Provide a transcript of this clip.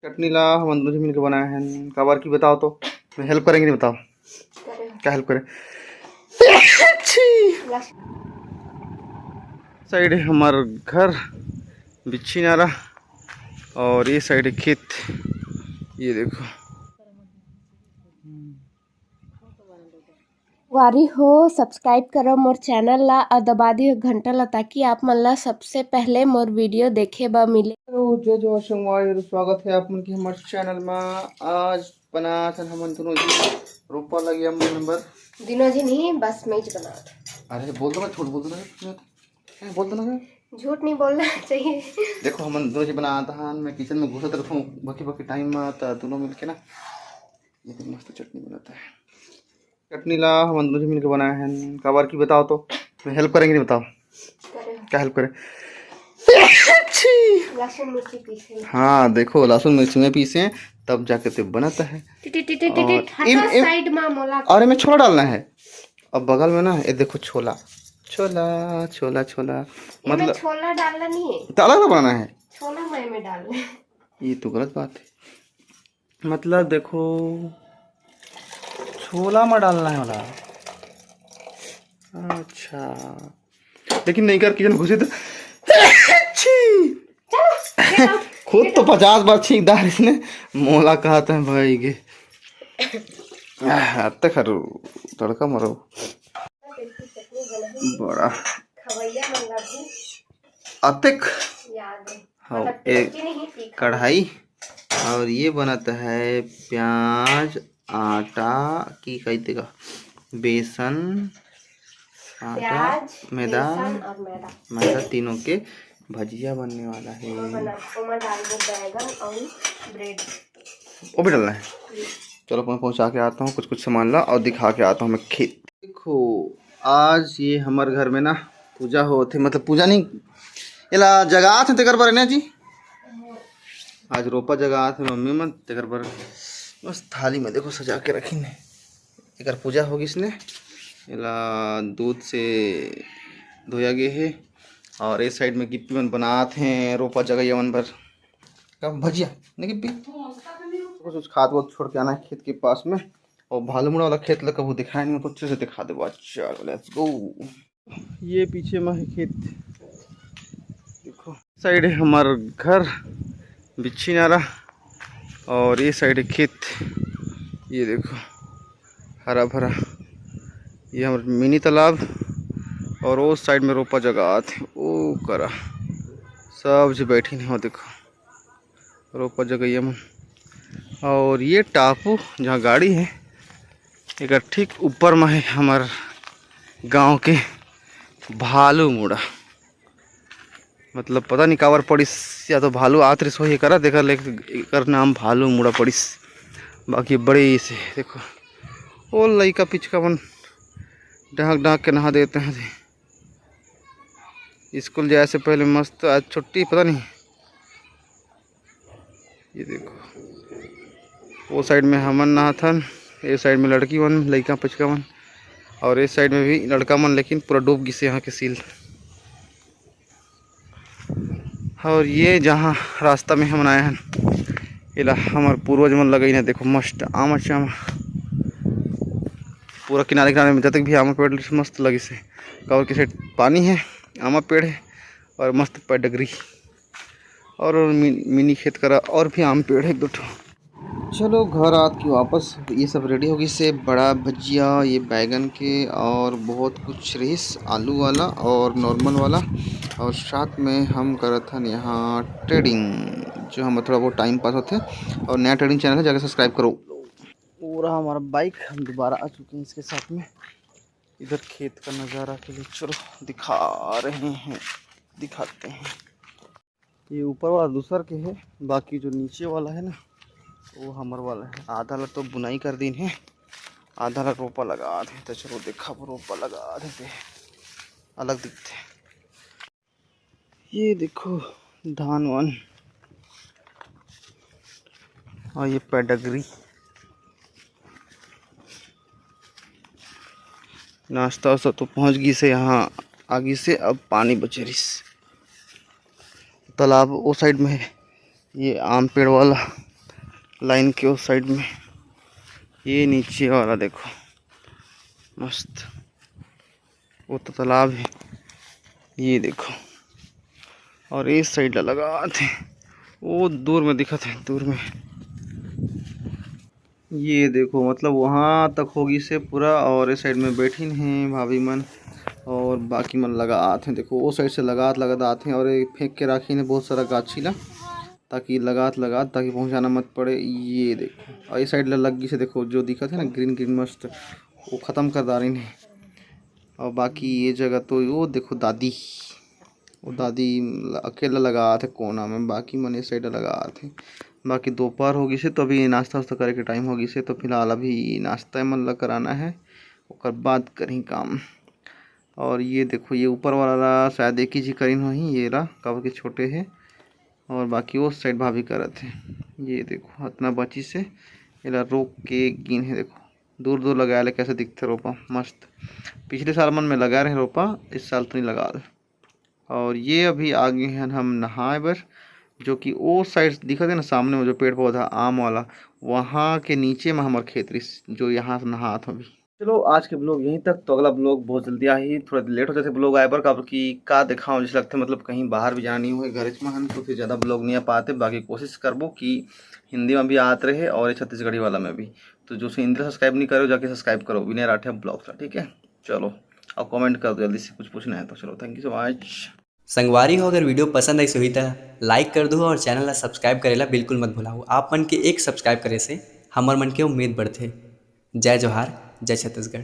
चटनी ला हम दोनों से मिलकर बनाए हैं। काबर की बताओ तो मैं हेल्प करेंगे, नहीं बताओ क्या हेल्प करें। साइड है हमारा घर बिच्छी नारा और ये साइड है खेत। ये देखो वारी हो सब्सक्राइब करो मोर चैनल ला और दबा दियो घंटा ला ताकि आप मन ला सबसे पहले मोर वीडियो देखे बा मिले। हेलो जय जय संगवारी, स्वागत है आप मन के हमारे चैनल में। आज बना था हम दोनों जी रोपा लगी हम नंबर दिनों जी नहीं बस मैं ही बना। अरे बोल दो ना, झूठ बोल दो ना, बोल दो ना, झूठ नहीं बोलना चाहिए। देखो हम दोनों जी बना था, मैं किचन में घुसा रहता हूँ बाकी बाकी टाइम में, तो दोनों मिलके ना ये तो मस्त चटनी बनाता है। चटनी ला हम दोनों जी मिलकर बनाए हैं। काबर की बताओ तो मैं हेल्प करेंगे, नहीं बताओ क्या हेल्प करें। लहसुन मिर्ची पीसे। हाँ देखो लहसुन मिर्ची में पीसे तब जाके तो बनाता है। साइड में मोला और में छोला डालना है। अब बगल में ना ये देखो छोला छोला छोला छोला, मतलब छोला डालना नहीं है तो अलग बनाना है। छोला मैं में डालना है। ये तो गलत बात है। मतलब देखो छोला में डालना है वाला। अच्छा लेकिन नहीं कर किचन घुसे तो खुद तो 50 बार छींक दार इसने मोला कहते हैं भाई के आते खरो तड़का मरो बड़ा अतिक। हाँ एक कढ़ाई और ये बनाता है प्याज आटा की कहते का बेसन आटा मैदा मैदा तीनों के भजिया बनने वाला है। वो भी डालना है। चलो मैं पहुंचा के आता हूँ कुछ कुछ सामान ला और दिखा के आता हूँ मैं खेत। देखो आज ये हमारे घर में ना पूजा हो थे, मतलब पूजा नहीं इला जगह थे तेकर पर ना जी। आज रोपा जगह थे मम्मी मन तेकर पर बस थाली में देखो सजा के रखी ने एकर पूजा होगी। इसने इला दूध से धोया गए है और इस साइड में गिप्पी मन बनाते हैं रोपा जगह मन पर कब भजिया नहीं गिप्पी कुछ खाद वाद छोड़ के आना है खेत के पास में। और भालूमुड़ा वाला खेत लगा कभी दिखाया नहीं तो अच्छे से दिखा दो। अच्छा लेट्स गो। ये पीछे में है खेत, देखो साइड है हमारा घर बिच्छी नारा और ये साइड है खेत। ये देखो हरा भरा ये हमारा मिनी तालाब और उस साइड में रोपा जगह आते ओ करा सब जो बैठी नहीं हो देखो रोपा जगह ये मन। और ये टापू जहाँ गाड़ी है एक ठीक ऊपर में है हमार गांव के भालूमुड़ा। मतलब पता नहीं कावर पड़िस या तो भालू आतरिस हो करा देखा लेकर नाम भालूमुड़ा पड़िस। बाकी बड़े से देखो वो लइका पिचका मन ढाक ढाक के नहा देते हैं। स्कूल जाए से पहले मस्त आज छुट्टी पता नहीं। ये देखो वो साइड में हमन नहा था, ये साइड में लड़की मन लइका पिचका मन और इस साइड में भी लड़का मन, लेकिन पूरा डूब गई से यहाँ के सील। और ये जहाँ रास्ता में हम आए हैं इला हमारे पूर्वज मन लगे ना देखो मस्त आमा चामा पूरा किनारे किनारे में जब तक भी आमा पेड़ मस्त लगी से कवर के साइड पानी है आमा पेड़ है और मस्त पेडगरी और मिनी खेत करा और भी आम पेड़ है एक दो। चलो घर आत की वापस ये सब रेडी होगी से बड़ा भजिया ये बैगन के और बहुत कुछ रहीस आलू वाला और नॉर्मल वाला। और साथ में हम करत हन यहाँ ट्रेडिंग जो हम थोड़ा बहुत टाइम पास होते और नया ट्रेडिंग चैनल है जाके सब्सक्राइब करो। पूरा हमारा बाइक हम दोबारा आ चुके हैं इसके साथ में। इधर खेत का नज़ारा के लिए चलो दिखा रहे हैं दिखाते हैं। ये ऊपर वाला दूसर के है, बाकी जो नीचे वाला है ना वो हमार वाला है। आधा ला तो बुनाई कर दी है आधा ला रोपा लगा दे तो चलो देखा रोपा लगा देते अलग दिखते। ये देखो धान वान और ये पेडगरी नाश्ता वास्ता तो पहुंच गई से यहाँ आगे से। अब पानी बचे रिस तालाब वो साइड में है ये आम पेड़ वाला लाइन के उस साइड में। ये नीचे वाला देखो मस्त, वो तो तालाब है। ये देखो, और इस साइड लगा थे, वो दूर में दिखा थे, दूर में। ये देखो मतलब वहाँ तक होगी से पूरा, और इस साइड में बैठी हैं भाभी मन, और बाकी मन लगा आते हैं। देखो वो साइड से लगा आते हैं, और एक फेंक के राखी ने बहुत सारा गाछी ला, ताकि लगा ताकि पहुंचाना मत पड़े। ये देखो, और इस साइड लगी से देखो जो दिखा था ना ग्रीन ग्रीन मस्त, वो ख़त्म कर दा रही है। और बाकी ये जगह तो वो देखो दादी, वो दादी अकेला लगा थे कोना में, बाकी मन इस साइड लगा थे। बाकी दोपहर होगी से तो अभी नाश्ता वास्ता करे के टाइम होगी से, तो फिलहाल अभी नाश्ता मन ला कराना है, और बाद करें काम। और ये देखो ये ऊपर वाला शायद एक ही जी करीन हो ही, ये रहा कवर के छोटे है, और बाकी वो साइड भाभी करत है। ये देखो इतना बची से एला रोक के गिन है। देखो दूर दूर लगाया ले कैसे दिखते रोपा मस्त। पिछले साल मन में लगा रहे रोपा, इस साल तो नहीं लगा। और ये अभी आगे हैं हम नहाए बर, जो कि वो साइड दिखा है ना सामने में जो पेड़ पौधा आम वाला, वहाँ के नीचे में हमार खेत रही, जो यहाँ से नहात अभी। चलो आज के ब्लॉग यहीं तक, तो अगला ब्लॉग बहुत जल्दी आई, थोड़ा लेट हो जाते ब्लॉग आए पर काबर कि का दिखाऊँ जैसे लगता है, मतलब कहीं बाहर भी जाना नहीं हुआ घर में हम, तो फिर ज़्यादा ब्लॉग नहीं आ पाते। बाकी कोशिश करबो कि हिंदी में भी आते रहे, और छत्तीसगढ़ी वाला में भी। तो जो हिंदी सब्सक्राइब नहीं करो जाके सब्सक्राइब करो, विनय राठिया ब्लॉग था, ठीक है। चलो अब कमेंट कर दो जल्दी से, कुछ पूछना है तो। चलो थैंक यू सो मच। संगवारी हो, अगर वीडियो पसंद आई सही तो लाइक कर दो, और चैनल ला सब्सक्राइब करेला बिल्कुल मत भुलाओ। आप मन के एक सब्सक्राइब करे से हमर मन के उम्मीद बढ़थे। जय जोहार, जय छत्तीसगढ़।